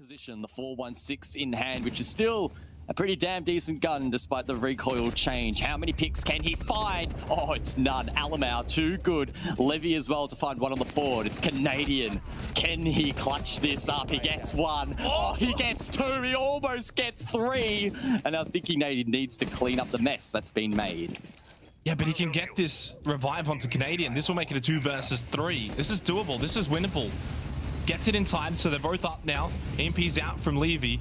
position, the 416 in hand, which is still a pretty damn decent gun despite the recoil change. How many picks can he find? Oh, it's none. Alamau, too good. Levy as well to find one on the board. It's Canadian. Can he clutch this up? He gets one. Oh, he gets two. He almost gets three. And I think he needs to clean up the mess that's been made. Yeah, but he can get this revive onto Canadian. This will make it a 2 versus 3. This is doable. This is winnable. Gets it in time, so they're both up now. EMP's out from Levy.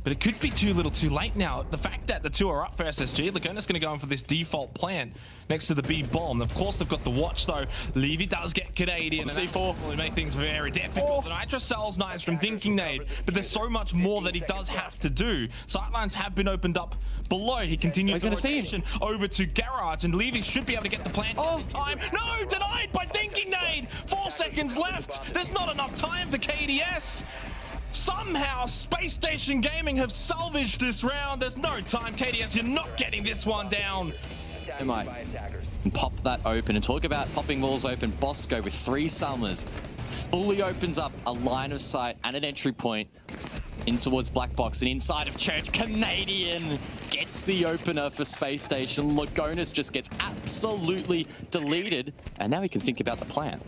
But it could be too little too late now. The fact that the two are up for SSG, Laguna's going to go in for this default plant next to the B bomb. Of course, they've got the watch, though. Levy does get Canadian. And C4 will make things very difficult. The Nitro Cell's nice from Thinking Nade, but there's so much more that he does have to do. Sightlines have been opened up below. He continues the rotation over to Garage, and Levy should be able to get the plant in time. No, denied by Thinking Nade. 4 seconds left. There's not enough time for KDS. Somehow, Space Station Gaming have salvaged this round. There's no time, KDS. You're not getting this one down. They might pop that open and talk about popping walls open. Bosco with 3 summers fully opens up a line of sight and an entry point in towards Black Box and inside of Church. Canadian gets the opener for Space Station. Lagonis just gets absolutely deleted, and now we can think about the plan.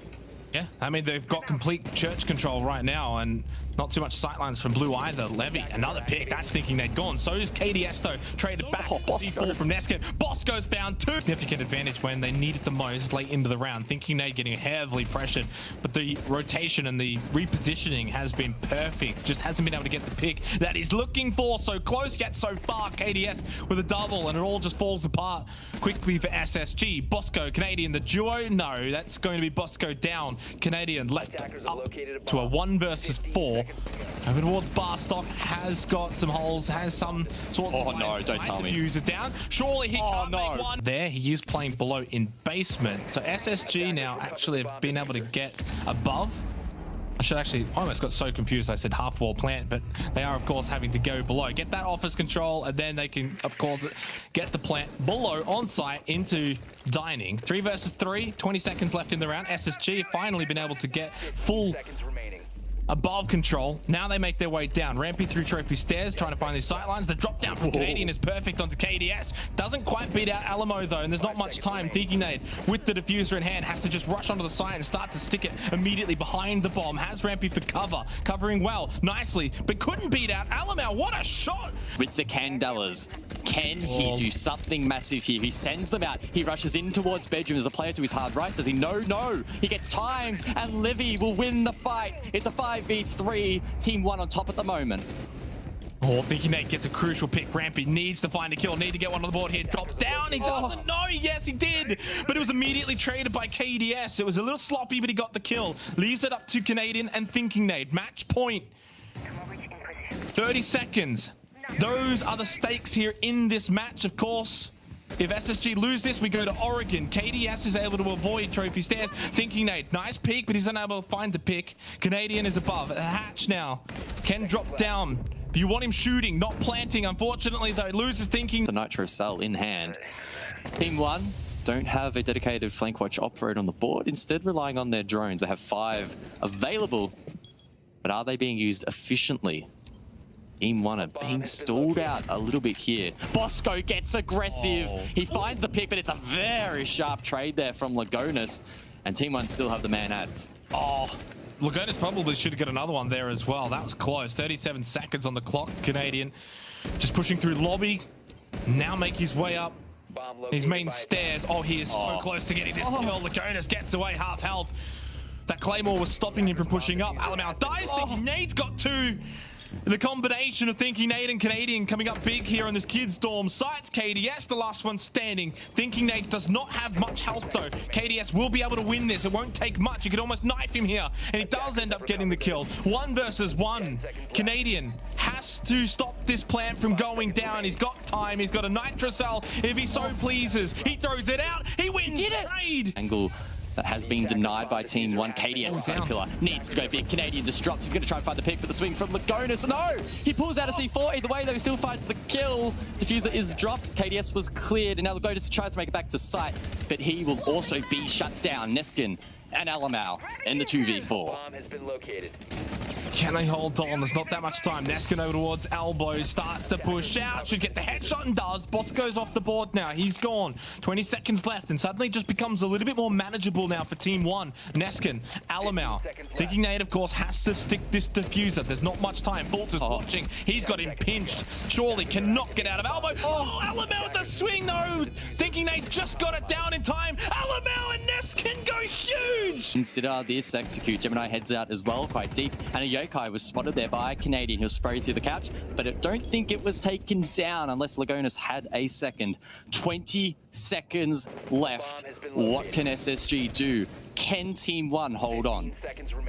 Yeah, I mean, they've got complete church control right now, and not too much sightlines from Blue either. Levy, another pick. That's thinking they'd gone. So is KDS, though. Traded back. C4 from Neskin. Bosco's found 2. Significant advantage when they need it the most late into the round. Thinking Nade getting heavily pressured, but the rotation and the repositioning has been perfect. Just hasn't been able to get the pick that he's looking for. So close yet so far. KDS with a double, and it all just falls apart quickly for SSG. Bosco, Canadian, the duo. No, that's going to be Bosco down. Canadian left up to a 1 versus 4. Over towards Barstock, has got some holes, has some sort of... Oh no, don't tell me. Use it down. Surely he can't make one. There, he is playing below in basement. So SSG now actually have been able to get above. I should actually, I almost got so confused I said half wall plant, but they are of course having to go below. Get that office control, and then they can of course get the plant below on site into dining. 3 versus 3, 20 seconds left in the round. SSG finally been able to get full above control. Now they make their way down. Ramping through trophy stairs, trying to find these sightlines. The drop down from Canadian is perfect onto KDS. Doesn't quite beat out Alamo though, and there's not much time. Thinking Nade with the diffuser in hand has to just rush onto the site and start to stick it immediately behind the bomb. Has Rampy for cover, covering well, nicely, but couldn't beat out Alamo. What a shot! With the Candelas, can he do something massive here? He sends them out. He rushes in towards bedroom. There's a player to his hard right. Does he? No. He gets timed, and Levy will win the fight. It's a 5v3. Team 1 on top at the moment. Oh, Thinking Nate gets a crucial pick. Rampy needs to find a kill. Need to get one on the board here. Drops down. He doesn't know. Yes, he did. But it was immediately traded by KDS. It was a little sloppy, but he got the kill. Leaves it up to Canadian and Thinking Nate. Match point. 30 seconds. Those are the stakes here in this match, of course. If SSG lose this, we go to Oregon. KDS is able to avoid trophy stairs. Thinking Nate, nice peek, but he's unable to find the pick. Canadian is above. A hatch now. Can drop down. But you want him shooting, not planting. Unfortunately, though, loses Thinking. The Nitro Cell in hand. Team 1 don't have a dedicated flank watch operator on the board, instead relying on their drones. They have 5 available, but are they being used efficiently? Team 1 are being stalled out a little bit here. Bosco gets aggressive. He finds the pick, but it's a very sharp trade there from Lagonis. And Team 1 still have the man ad. Lagonis probably should have got another one there as well. That was close. 37 seconds on the clock. Canadian just pushing through lobby. Now make his way up his main stairs. Oh, he is so close to getting this kill. Lagonis gets away half health. That Claymore was stopping him from pushing up. Alamau dies. Thinking Nade's got 2. The combination of Thinking Nade and Canadian coming up big here on this Kids Dorm site. KDS, the last one standing. Thinking Nade does not have much health though. KDS will be able to win this. It won't take much. You could almost knife him here. And he does end up getting the kill. 1 versus 1. Canadian has to stop this plant from going down. He's got time. He's got a Nitro Cell if he so pleases. He throws it out. He wins. He did it. Trade. Angle that has been denied by Team 1. KDS inside a pillar. Needs to go big. Canadian just drops. He's going to try and find the pick, but the swing from Lagonis. No! He pulls out a C4. Either way, though, he still finds the kill. Diffuser is dropped. KDS was cleared, and now Lagonis tries to make it back to site, but he will also be shut down. Neskin and Alamau in the 2v4. Bomb has been located. Can they hold on? There's not that much time. Neskin over towards elbow, starts to push out, should get the headshot and does. Boss goes off the board now. He's gone. 20 seconds left and suddenly just becomes a little bit more manageable now for Team 1. Neskin, Alamau. Thinking Nate, of course, has to stick this diffuser. There's not much time. Fultz is watching. He's got him pinched. Surely cannot get out of elbow. Oh, Alamau with the swing though. Thinking Nate just got it down in time. Alamau and Neskin go huge. Consider this execute. Gemini heads out as well, quite deep. And a Yokai was spotted there by a Canadian. He'll spray through the catch, but I don't think it was taken down unless Lagonis had a second. 20 seconds left. What can SSG do? Can Team 1 hold on?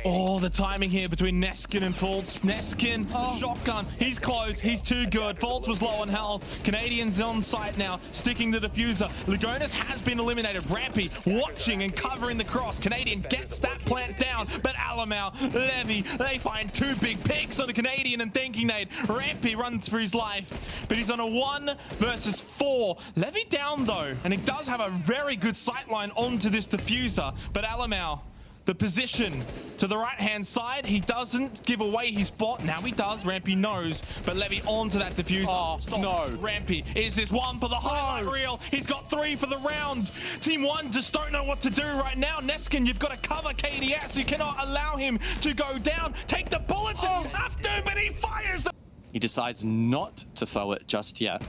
Oh, the timing here between Neskin and Fultz. Neskin, shotgun. He's close. He's too good. Fultz was low on health. Canadian's on site now, sticking the diffuser. Lagonis has been eliminated. Rampy watching and covering the cross. Canadian gets that plant down, but Alamau, Levy, they find two big picks on the Canadian and Thinking Nate. Rampy runs for his life, but he's on a 1 versus 4. Levy down though, and he does have a very good sightline onto this diffuser, but Alamau, the position to the right-hand side, he doesn't give away his spot. Now he does. Rampy knows, but Levy onto that diffuser. Oh, stop. no. Rampy, is this one for the highlight reel? He's got 3 for the round. Team 1 just don't know what to do right now. Neskin, you've got to cover KDS. You cannot allow him to go down. Take the bullets if you have to, but he fires them. He decides not to throw it just yet.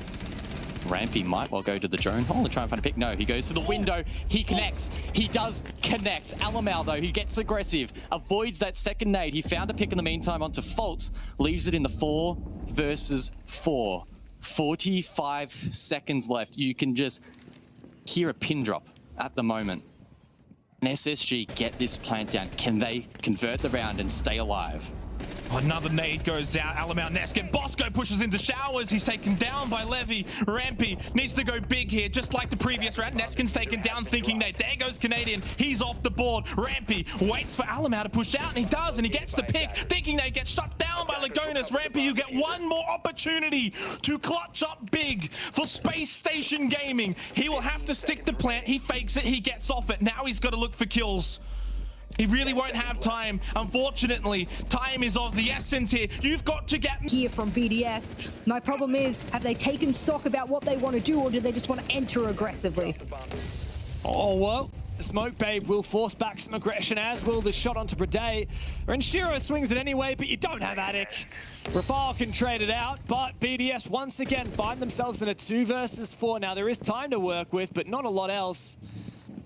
Rampy might well go to the drone hole and try and find a pick. No, he goes to the window. He connects. He does connect. Alamau, though, he gets aggressive. Avoids that second nade. He found a pick in the meantime onto Fultz. Leaves it in the 4 versus 4. 45 seconds left. You can just hear a pin drop at the moment. Can SSG get this plant down? Can they convert the round and stay alive? Another nade goes out. Alamau, Neskin. Bosco pushes into showers. He's taken down by Levy. Rampy needs to go big here, just like the previous round. Neskin's taken down, Thinking Nate. There goes Canadian. He's off the board. Rampy waits for Alamau to push out, and he does, and he gets the pick. Thinking Nate gets shut down by Lagonis. Rampy, you get one more opportunity to clutch up big for Space Station Gaming. He will have to stick the plant. He fakes it. He gets off it. Now he's got to look for kills. He really won't have time. Unfortunately, time is of the essence here. You've got to get here from BDS. My problem is, have they taken stock about what they want to do, or do they just want to enter aggressively? Oh, well, Smoke Babe will force back some aggression, as will the shot onto Breday. Renshiro swings it anyway, but you don't have Attic. Rafale can trade it out, but BDS once again find themselves in a 2 versus 4. Now, there is time to work with, but not a lot else.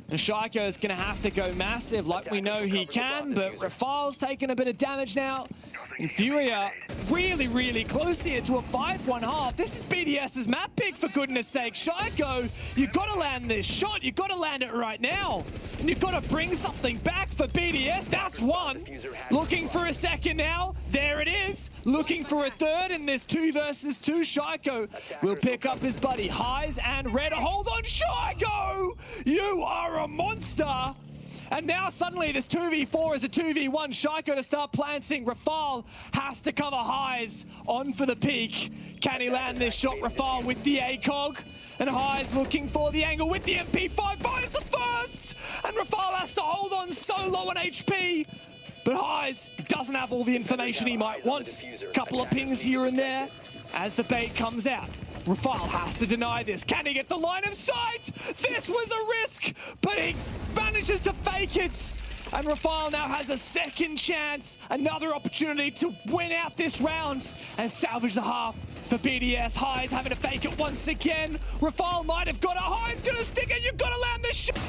And Shaiko is going to have to go massive like we know he can, but Rafale's taking a bit of damage now. And Furia really, really close here to a 5-1-half. This is BDS's map pick, for goodness sake. Shaiko, you've got to land this shot. You've got to land it right now. And you've got to bring something back for BDS. That's one. Looking for a second now. There it is. Looking for a third in this 2 versus 2. Shaiko will pick up his buddy Highs and Red. Hold on, Shaiko! You are a monster! And now suddenly this 2v4 is a 2v1. Shaiko to start planting. Rafale has to cover Highs on for the peak. Can he land this shot? Rafale with the ACOG. And Highs looking for the angle with the MP5. Fires the first! And Rafale has to hold on so low on HP. But Highs doesn't have all the information he might want. Couple of pings here and there as the bait comes out. Rafale has to deny this. Can he get the line of sight? This was a risk, but he manages to fake it. And Rafale now has a second chance, another opportunity to win out this round and salvage the half for BDS. Highs having to fake it once again. Rafale might have got a Highs gonna stick it. You've got to land this shot.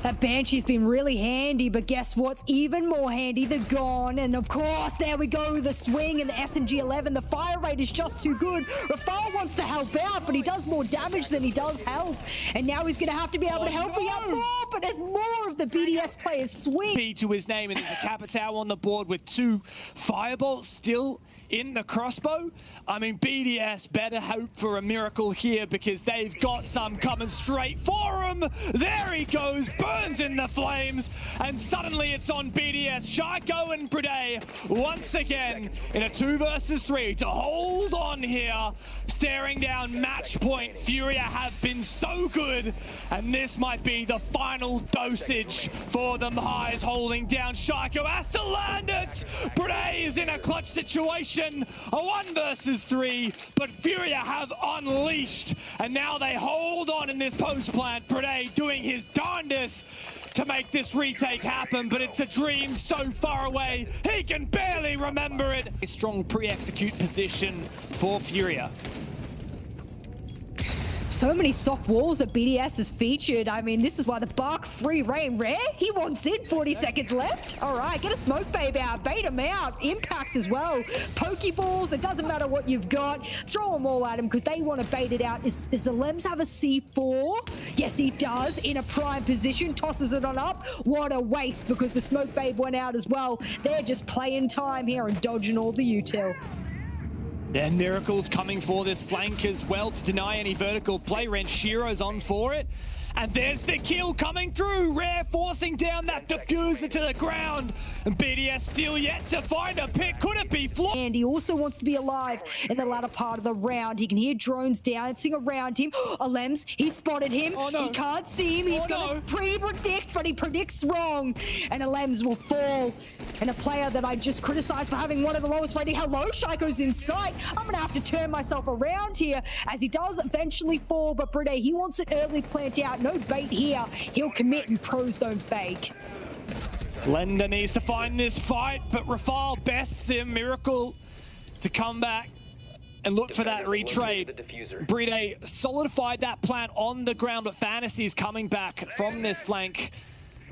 That Banshee's been really handy, but guess what's even more handy? The Gone. And of course, there we go, the swing and the SMG-11. The fire rate is just too good. Rafale wants to help out, but he does more damage than he does help. And now he's going to have to be able to help me out more, but there's more of the BDS players swing. To his name, and there's a Capitao on the board with 2 firebolts still in the crossbow. I mean, BDS better hope for a miracle here because they've got some coming straight for him. There he goes, burns in the flames, and suddenly it's on BDS. Shaiko and Brede once again in a 2 versus 3 to hold on here. Staring down match point. Furia have been so good, and this might be the final dosage for them. Highs holding down. Shaiko has to land it. Brede is in a clutch situation. A 1 versus 3, but Furia have unleashed, and now they hold on in this post plant. Brede doing his darndest to make this retake happen, but it's a dream so far away, he can barely remember it. A strong pre-execute position for Furia. So many soft walls that BDS has featured. I mean, this is why the bark free reign. Rare, he wants it. 40 seconds left. All right, get a smoke babe out, bait him out. Impacts as well. Pokeballs, it doesn't matter what you've got. Throw them all at him because they want to bait it out. Does the Lems have a C4? Yes, he does. In a prime position, tosses it on up. What a waste because the smoke babe went out as well. They're just playing time here and dodging all the util. Then Miracle's coming for this flank as well to deny any vertical play. Renshiro's on for it. And there's the kill coming through. Rare forcing down that diffuser to the ground. And BDS still yet to find a pick. Could it be Flo? And he also wants to be alive in the latter part of the round. He can hear drones dancing around him. Lems, he spotted him. Oh, no. He can't see him. He's going to pre-predict, but he predicts wrong. And Lems will fall. And a player that I just criticized for having one of the lowest rating. Hello, Shaiko's in sight. I'm going to have to turn myself around here as he does eventually fall. But Brede, he wants it early plant out. No bait here. He'll commit and pros don't bake. Lender needs to find this fight, but Rafal bests him. Miracle to come back and look for that retrade. Brede solidified that plant on the ground, but Fantasy's coming back from this flank.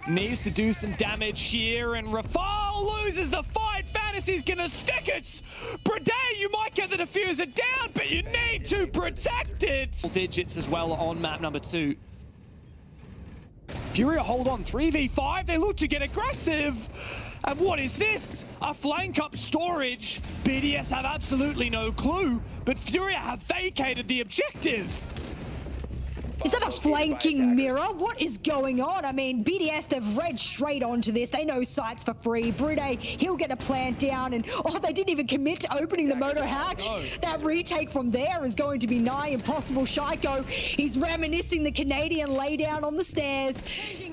Needs to do some damage here, and Rafal loses the fight. Fantasy's gonna stick it. Brede, you might get the diffuser down, but you need to protect it. Digits as well on map number 2. Furia hold on, 3v5, they look to get aggressive. And what is this? A flank up storage. BDS have absolutely no clue, but Furia have vacated the objective. Is that a flanking mirror? What is going on? I mean, BDS, they've read straight onto this. They know sites for free. Brede, he'll get a plant down, and they didn't even commit to opening the moto hatch. That retake from there is going to be nigh impossible. Shaiko, he's reminiscing the Canadian laydown on the stairs.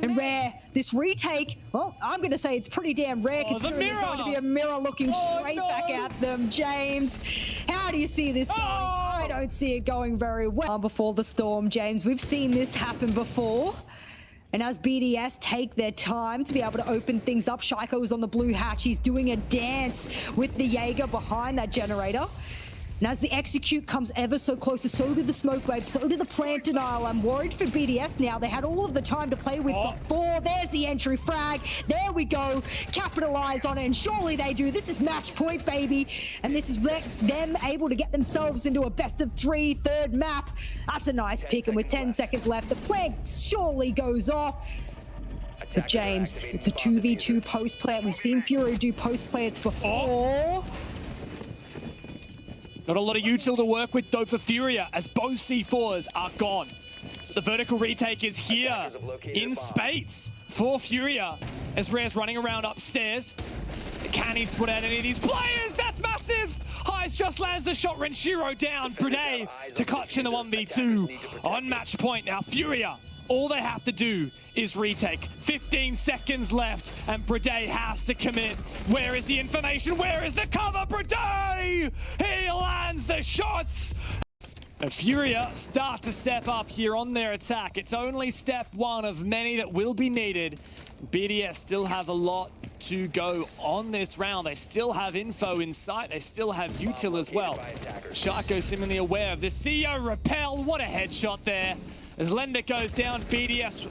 And Rare, this retake, well, I'm going to say it's pretty damn rare considering there's going to be a mirror looking straight back at them. James, how do you see this going? I don't see it going very well. Before the storm, James, we've seen this happen before. And as BDS take their time to be able to open things up, Shaiko is on the blue hatch. He's doing a dance with the Jaeger behind that generator. And as the execute comes ever so closer, so did the smoke wave, so did the plant denial. I'm worried for BDS now. They had all of the time to play with before. There's the entry frag. There we go. Capitalize on it, and surely they do. This is match point, baby. And this is them able to get themselves into a best of 3 third map. That's a nice pick, and with 10 seconds left, the plant surely goes off. But James, it's a 2v2 post plant. We've seen Furia do post plants before. Not a lot of util to work with though for Furia as both C4s are gone. The vertical retake is here in spades for Furia as Rare's running around upstairs. Can he split out any of these players? That's massive! Highs just lands the shot, Renshiro down. Brede to clutch in the 1v2 on match point. Now Furia, all they have to do is retake. 15 seconds left, and Brede has to commit. Where is the information? Where is the cover? Brede! He lands the shots! And Furia start to step up here on their attack. It's only step 1 of many that will be needed. BDS still have a lot to go on this round. They still have info in sight. They still have util as well. Shaiko seemingly aware of this. CEO repel. What a headshot there. As Lender goes down, BDS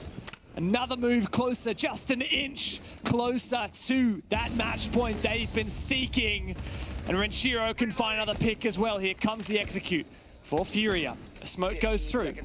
another move closer, just an inch closer to that match point they've been seeking. And Renshiro can find another pick as well. Here comes the execute for Furia. Smoke goes through,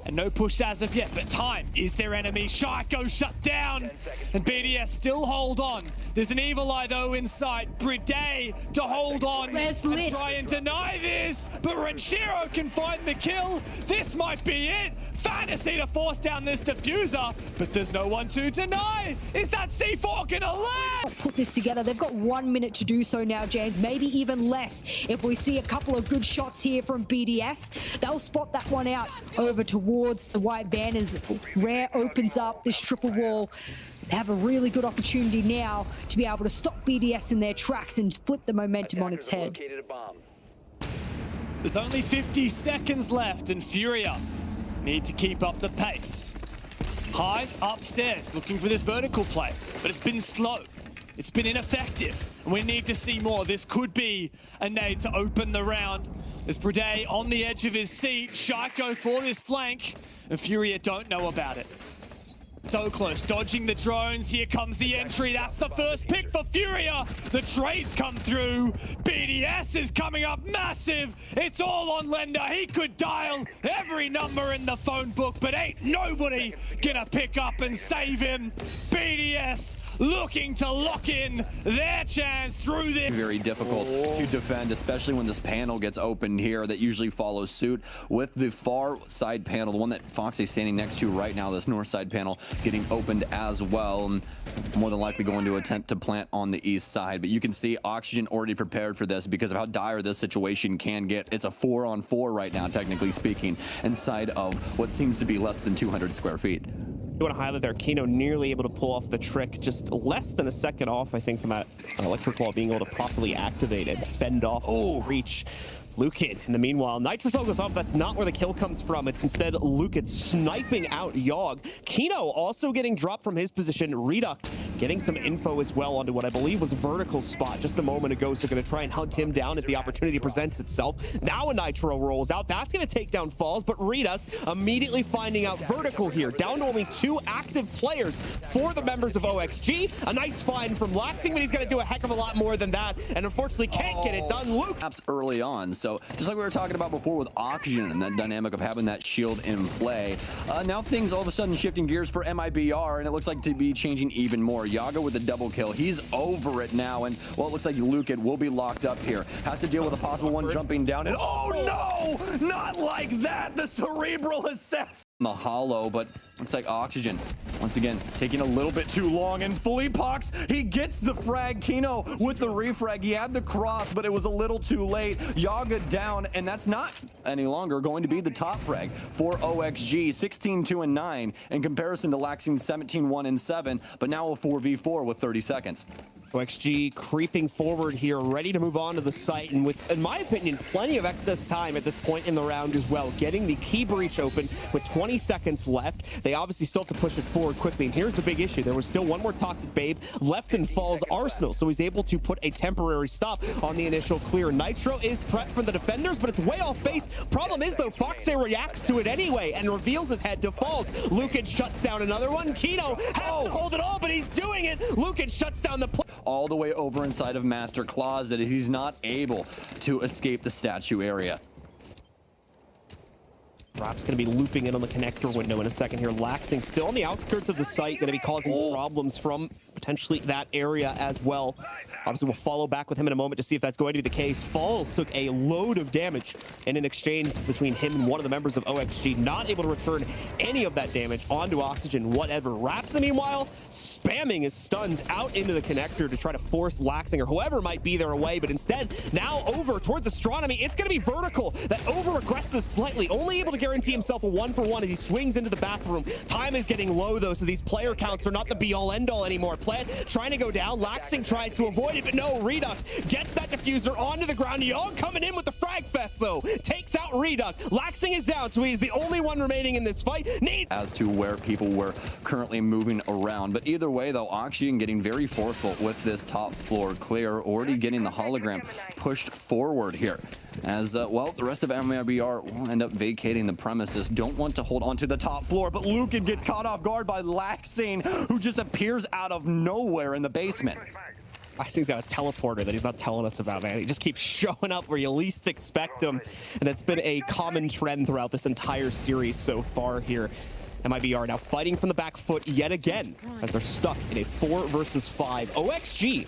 and no push as of yet, but time is their enemy. Shaiko shut down, and BDS still hold on. There's an evil eye though in sight. Briday to hold on and try and deny this, but Renshiro can find the kill. This might be it. Fantasy to force down this diffuser, but there's no one to deny. Is that C4 gonna land? Put this together. They've got 1 minute to do so now, James. Maybe even less. If we see a couple of good shots here from BDS, they'll spot that one out over towards the white van as Rare opens up this triple wall. They have a really good opportunity now to be able to stop BDS in their tracks and flip the momentum on its head. There's only 50 seconds left, and Furia need to keep up the pace. Highs upstairs, looking for this vertical play, but it's been slow. It's been ineffective, and we need to see more. This could be a nade to open the round. There's Briday on the edge of his seat. Shaiko for this flank, and Furia don't know about it. So close, dodging the drones. Here comes the entry. That's the first pick for Furia. The trades come through. BDS is coming up massive. It's all on Lender. He could dial every number in the phone book, but ain't nobody gonna pick up and save him. BDS looking to lock in their chance through this. Very difficult to defend, especially when this panel gets opened here that usually follows suit with the far side panel, the one that Foxy is standing next to right now, this north side panel getting opened as well, and more than likely going to attempt to plant on the east side. But you can see Oxygen already prepared for this because of how dire this situation can get. It's a 4-on-4 right now, technically speaking, inside of what seems to be less than 200 square feet. I want to highlight there, Kino nearly able to pull off the trick, just less than a second off, I think, from that electric wall being able to properly activate and fend off reach. Lukin, in the meanwhile, Nitro's goes off. That's not where the kill comes from. It's instead Lukin sniping out Yogg. Kino also getting dropped from his position. Reduct getting some info as well onto what I believe was a vertical spot just a moment ago. So going to try and hunt him down if the opportunity presents itself. Now a Nitro rolls out. That's going to take down Falls, but Reduct immediately finding out vertical here. Down to only 2 active players for the members of OXG. A nice find from Laxing, but he's going to do a heck of a lot more than that. And unfortunately can't get it done. Luke. Perhaps early on. So just like we were talking about before with Oxygen and that dynamic of having that shield in play, now things all of a sudden shifting gears for MIBR, and it looks like to be changing even more. Yaga with a double kill. He's over it now, and well, it looks like Lukin will be locked up here. Has to deal with a possible one jumping down, and oh no! Not like that! The cerebral assess the hollow, but looks like Oxygen once again taking a little bit too long, and fully Pox, he gets the frag. Kino with the refrag. He had the cross, but it was a little too late. Yaga down, and that's not any longer going to be the top frag for OXG. 16-2-9 in comparison to Laxing 17-1-7, but now a 4v4 with 30 seconds. OXG creeping forward here, ready to move on to the site, and with, in my opinion, plenty of excess time at this point in the round as well. Getting the key breach open with 20 seconds left. They obviously still have to push it forward quickly, and here's the big issue. There was still one more Toxic Babe left in Fall's arsenal, so he's able to put a temporary stop on the initial clear. Nitro is prepped for the defenders, but it's way off base. Problem is, though, Foxe reacts to it anyway and reveals his head to Falls. Lukin shuts down another one. Kino has to hold it all, but he's doing it. Lukin shuts down the play. All the way over inside of Master Closet. He's not able to escape the statue area. Rap's going to be looping in on the connector window in a second here. Laxing still on the outskirts of the site, going to be causing problems from potentially that area as well. Obviously, we'll follow back with him in a moment to see if that's going to be the case. Falls took a load of damage in an exchange between him and one of the members of OXG. Not able to return any of that damage onto Oxygen, whatever. Raps, meanwhile, spamming his stuns out into the connector to try to force Laxing or whoever might be there away. But instead, now over towards Astronomy. It's going to be vertical. That over-aggresses slightly. Only able to guarantee himself a 1-for-1 as he swings into the bathroom. Time is getting low, though, so these player counts are not the be-all, end-all anymore. Plant trying to go down. Laxing tries to avoid it, but no. Reduct gets that diffuser onto the ground. Yogg coming in with the frag fest, though. Takes out Reduct. Laxing is down, so he's the only one remaining in this fight. As to where people were currently moving around. But either way, though, Oxygen getting very forceful with this top floor clear. Already getting the hologram pushed forward here. As, well, the rest of MIBR will end up vacating the premises. Don't want to hold on to the top floor, but Lukin gets caught off guard by Laxing, who just appears out of nowhere in the basement. Icing's got a teleporter that he's not telling us about, man. He just keeps showing up where you least expect him, and it's been a common trend throughout this entire series so far here. MIBR now fighting from the back foot yet again as they're stuck in a 4 versus 5. OXG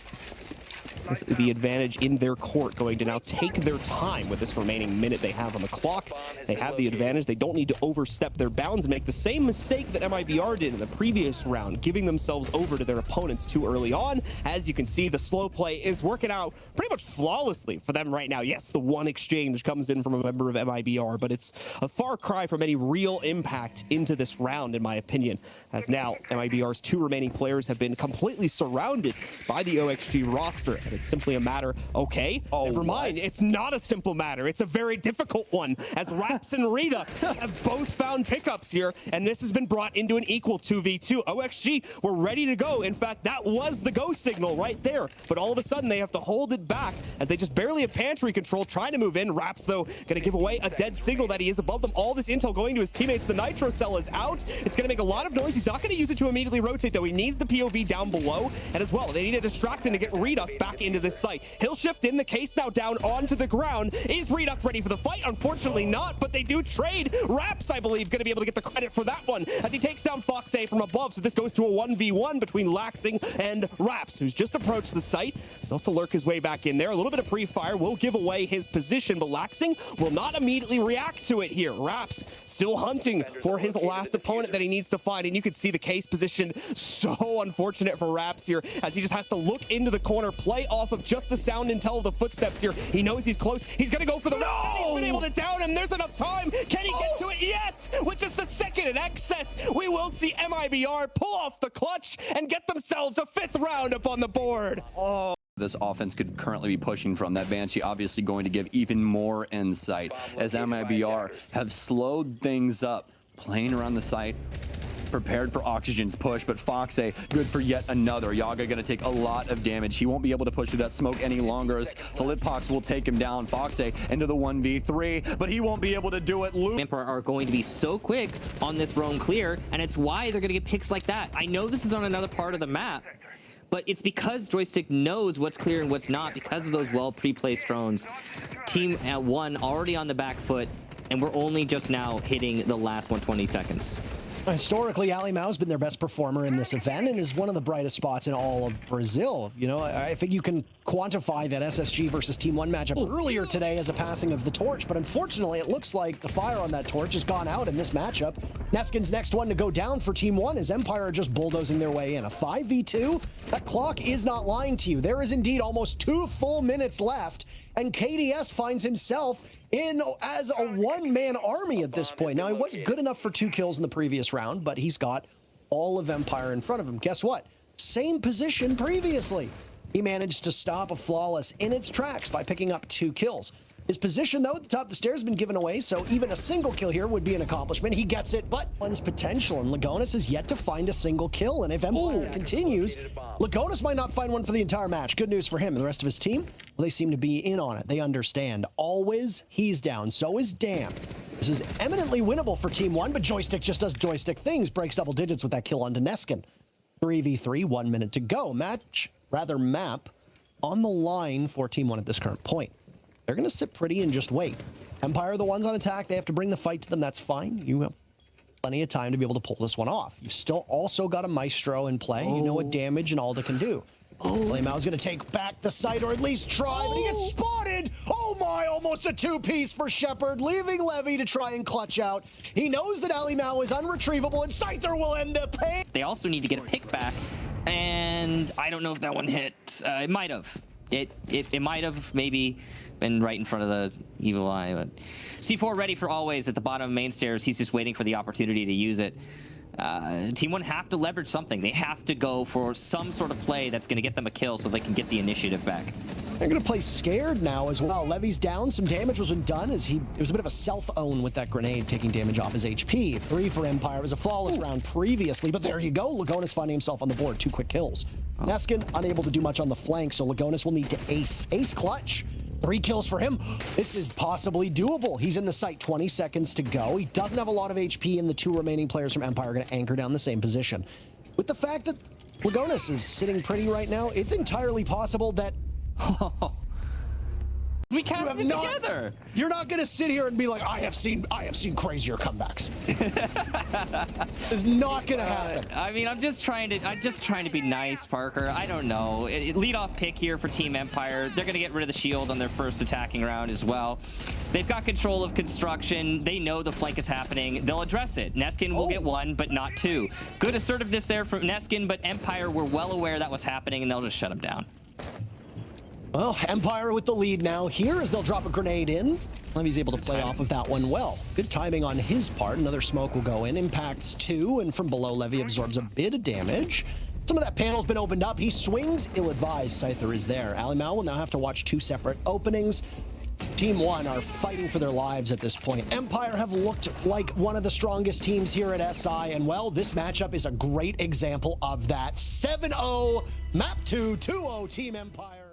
with the advantage in their court, going to now take their time with this remaining minute they have on the clock. They have the advantage. They don't need to overstep their bounds and make the same mistake that MIBR did in the previous round, giving themselves over to their opponents too early on. As you can see, the slow play is working out pretty much flawlessly for them right now. Yes, the one exchange comes in from a member of MIBR, but it's a far cry from any real impact into this round, in my opinion, as now MIBR's 2 remaining players have been completely surrounded by the OXG roster, and it's simply a matter, okay, never mind. It's not a simple matter. It's a very difficult one, as Raps and Rita have both found pickups here, and this has been brought into an equal 2v2. OXG were ready to go. In fact, that was the go signal right there, but all of a sudden they have to hold it back as they just barely have pantry control, trying to move in. Raps, though, going to give away a dead signal that he is above them. All this intel going to his teammates. The Nitro Cell is out. It's going to make a lot of noise. He's not going to use it to immediately rotate, though. He needs the POV down below, and as well, they need to distract him to get Rita back into this site. He'll shift in, the case now down onto the ground. Is Redux ready for the fight? Unfortunately not, but they do trade. Raps, I believe, going to be able to get the credit for that one as he takes down Foxay from above. So this goes to a 1v1 between Laxing and Raps, who's just approached the site. He's also lurk his way back in there. A little bit of pre-fire will give away his position, but Laxing will not immediately react to it here. Raps still hunting for his last opponent that he needs to find, and you can see the case position. So unfortunate for Raps here, as he just has to look into the corner, play off of just the sound intel of the footsteps here. He knows he's close. He's going to go for the run. He's been able to down him. There's enough time. Can he get to it? Yes! With just a second in excess, we will see MIBR pull off the clutch and get themselves a 5th round up on the board. This offense could currently be pushing from. That Banshee obviously going to give even more insight as MIBR have slowed things up, playing around the site, prepared for Oxygen's push, but Foxay good for yet another. Yaga gonna take a lot of damage. He won't be able to push through that smoke any longer as Philippox will take him down. Foxay into the 1v3, but he won't be able to do it. Emperor are going to be so quick on this roam clear, and it's why they're gonna get picks like that. I know this is on another part of the map, but it's because Joystick knows what's clear and what's not because of those well pre-placed drones. Team at 1 already on the back foot, and we're only just now hitting the last 120 seconds. Historically, Ali Mao's been their best performer in this event and is one of the brightest spots in all of Brazil. You know, I think you can quantify that SSG versus Team 1 matchup earlier today as a passing of the torch, but unfortunately, it looks like the fire on that torch has gone out in this matchup. Neskin's next one to go down for Team 1 as Empire are just bulldozing their way in. A 5v2? That clock is not lying to you. There is indeed almost 2 full minutes left, and KDS finds himself in as a one-man army at this point. Now, he wasn't good enough for 2 kills in the previous round, but he's got all of Empire in front of him. Guess what? Same position previously. He managed to stop a Flawless in its tracks by picking up 2 kills. His position, though, at the top of the stairs has been given away, so even a single kill here would be an accomplishment. He gets it, but one's potential, and Lagonis has yet to find a single kill, and if Empire continues, Lagonis might not find one for the entire match. Good news for him and the rest of his team. Well, they seem to be in on it. They understand. Always, he's down. So is Damn. This is eminently winnable for Team 1, but Joystick just does Joystick things. Breaks double digits with that kill onto Neskin. 3v3, 1 minute to go. Map on the line for Team 1 at this current point. They're going to sit pretty and just wait. Empire are the ones on attack. They have to bring the fight to them. That's fine. You have plenty of time to be able to pull this one off. You've still also got a Maestro in play. You know what damage and Alda can do. Mao's going to take back the site, or at least try, but he gets spotted. Oh my, almost a 2-piece for Shepard, leaving Levy to try and clutch out. He knows that Ali Mao is unretrievable, and Scyther will end the pain. They also need to get a pick back, and I don't know if that one hit. It might have. It might have maybe been right in front of the evil eye, but C4 ready for always at the bottom of main stairs. He's just waiting for the opportunity to use it. Team 1 have to leverage something. They have to go for some sort of play that's going to get them a kill so they can get the initiative back. They're going to play scared now as well. Levy's down. Some damage was done as it was a bit of a self-own with that grenade, taking damage off his HP. 3 for Empire. It was a flawless round previously, but there you go. Lagonis finding himself on the board. 2 quick kills. Neskin unable to do much on the flank, so Lagonis will need to ace clutch. 3 kills for him. This is possibly doable. He's in the site, 20 seconds to go. He doesn't have a lot of HP, and the 2 remaining players from Empire are going to anchor down the same position. With the fact that Lagonis is sitting pretty right now. It's entirely possible that we cast it together. You're not gonna sit here and be like, I have seen crazier comebacks. It's not gonna happen. I mean, I'm just trying to be nice, Parker. I don't know. Lead off pick here for Team Empire. They're gonna get rid of the shield on their first attacking round as well. They've got control of construction. They know the flank is happening. They'll address it. Neskin will get 1, but not 2. Good assertiveness there from Neskin, but Empire were well aware that was happening, and they'll just shut him down. Well, Empire with the lead now here as they'll drop a grenade in. Levy's able to play off of that one well. Good timing on his part. Another smoke will go in. Impacts 2, and from below, Levy absorbs a bit of damage. Some of that panel's been opened up. He swings. Ill-advised. Scyther is there. Alimau will now have to watch 2 separate openings. Team 1 are fighting for their lives at this point. Empire have looked like one of the strongest teams here at SI, and well, this matchup is a great example of that. 7-0, map 2, 2-0 Team Empire.